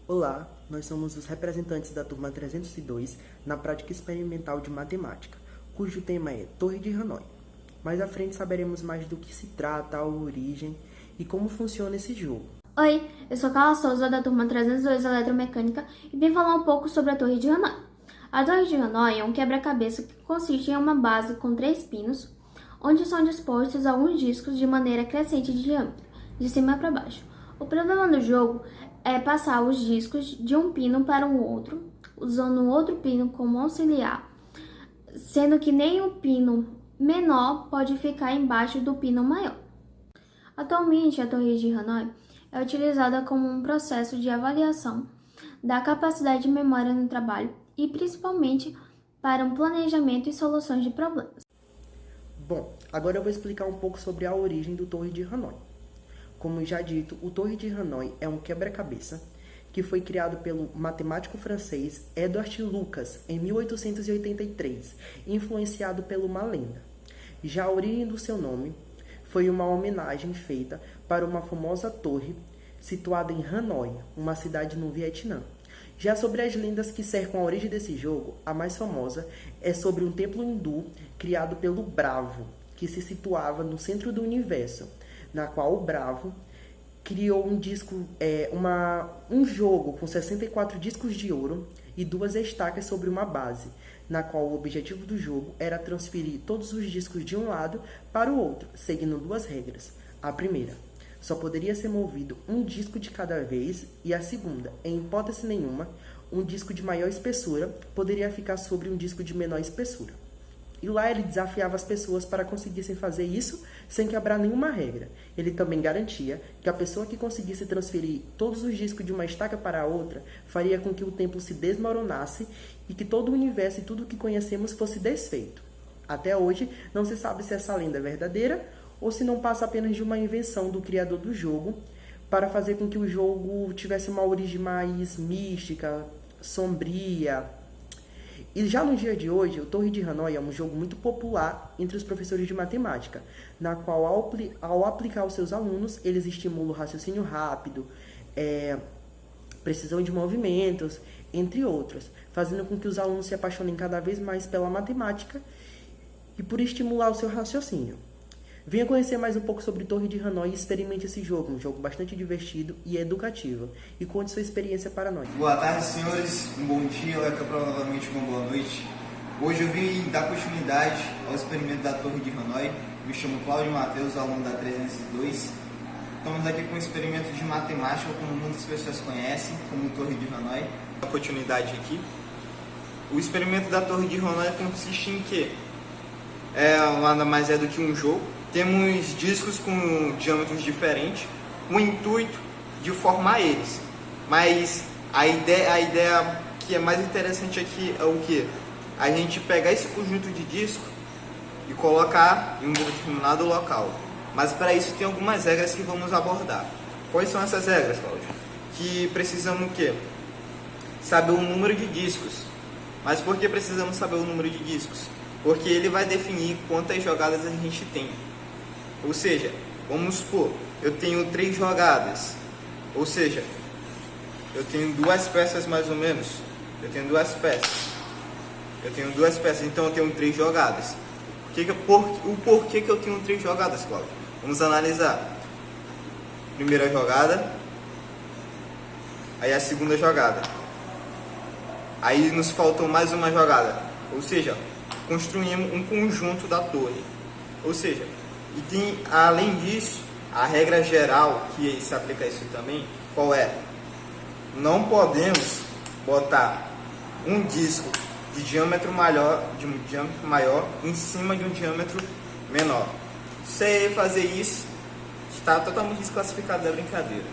Olá, nós somos os representantes da turma 302 na prática experimental de matemática, cujo tema é Torre de Hanoi. Mais à frente saberemos mais do que se trata, a origem e como funciona esse jogo. Oi, eu sou Carla Souza da turma 302 Eletromecânica e vim falar um pouco sobre a Torre de Hanoi. A Torre de Hanoi é um quebra-cabeça que consiste em uma base com 3 pinos, onde são dispostos alguns discos de maneira crescente de diâmetro, de cima para baixo. O problema do jogo é passar os discos de um pino para o outro, usando o outro pino como auxiliar, sendo que nem o pino menor pode ficar embaixo do pino maior. Atualmente, a Torre de Hanoi é utilizada como um processo de avaliação da capacidade de memória no trabalho e principalmente para um planejamento e soluções de problemas. Bom, agora eu vou explicar um pouco sobre a origem do Torre de Hanoi. Como já dito, o Torre de Hanoi é um quebra-cabeça que foi criado pelo matemático francês Édouard Lucas em 1883, influenciado por uma lenda. Já a origem do seu nome foi uma homenagem feita para uma famosa torre situada em Hanoi, uma cidade no Vietnã. Já sobre as lendas que cercam a origem desse jogo, a mais famosa é sobre um templo hindu criado pelo Bravo, que se situava no centro do universo, na qual o Bravo criou um jogo com 64 discos de ouro e 2 estacas sobre uma base, na qual o objetivo do jogo era transferir todos os discos de um lado para o outro, seguindo 2 regras. A primeira, só poderia ser movido um disco de cada vez, e a segunda, em hipótese nenhuma, um disco de maior espessura poderia ficar sobre um disco de menor espessura. E lá ele desafiava as pessoas para conseguissem fazer isso sem quebrar nenhuma regra. Ele também garantia que a pessoa que conseguisse transferir todos os discos de uma estaca para a outra faria com que o templo se desmoronasse e que todo o universo e tudo o que conhecemos fosse desfeito. Até hoje, não se sabe se essa lenda é verdadeira ou se não passa apenas de uma invenção do criador do jogo para fazer com que o jogo tivesse uma origem mais mística, sombria. E já no dia de hoje, o Torre de Hanoi é um jogo muito popular entre os professores de matemática, na qual, ao aplicar aos seus alunos, eles estimulam o raciocínio rápido, precisão de movimentos, entre outros, fazendo com que os alunos se apaixonem cada vez mais pela matemática e por estimular o seu raciocínio. Venha conhecer mais um pouco sobre Torre de Hanoi e experimente esse jogo, um jogo bastante divertido e educativo. E conte sua experiência para nós. Boa tarde, senhores. Um bom dia, ou provavelmente uma boa noite. Hoje eu vim dar continuidade ao experimento da Torre de Hanoi. Me chamo Cláudio Matheus, aluno da 302. Estamos aqui com um experimento de matemática, como muitas pessoas conhecem, como Torre de Hanoi. A continuidade aqui. O experimento da Torre de Hanoi consiste em quê? Nada mais é do que um jogo. Temos discos com diâmetros diferentes, com o intuito de formar eles. Mas a ideia que é mais interessante aqui é o que? A gente pegar esse conjunto de discos e colocar em um determinado local. Mas para isso tem algumas regras que vamos abordar. Quais são essas regras, Cláudio? Que precisamos o quê? Saber o número de discos. Mas por que precisamos saber o número de discos? Porque ele vai definir quantas jogadas a gente tem. Ou seja, vamos supor, eu tenho 3 jogadas. Ou seja, eu tenho 2 peças mais ou menos. Eu tenho 2 peças. Então eu tenho 3 jogadas. O porquê que eu tenho 3 jogadas, Cláudio? Vamos analisar. Primeira jogada. Aí a segunda jogada. Aí nos faltou mais uma jogada. Ou seja, construímos um conjunto da torre. Ou seja, e tem, além disso, a regra geral que se aplica a isso também, qual é? Não podemos botar um disco de diâmetro maior em cima de um diâmetro menor. Se fazer isso, está totalmente desclassificado da brincadeira.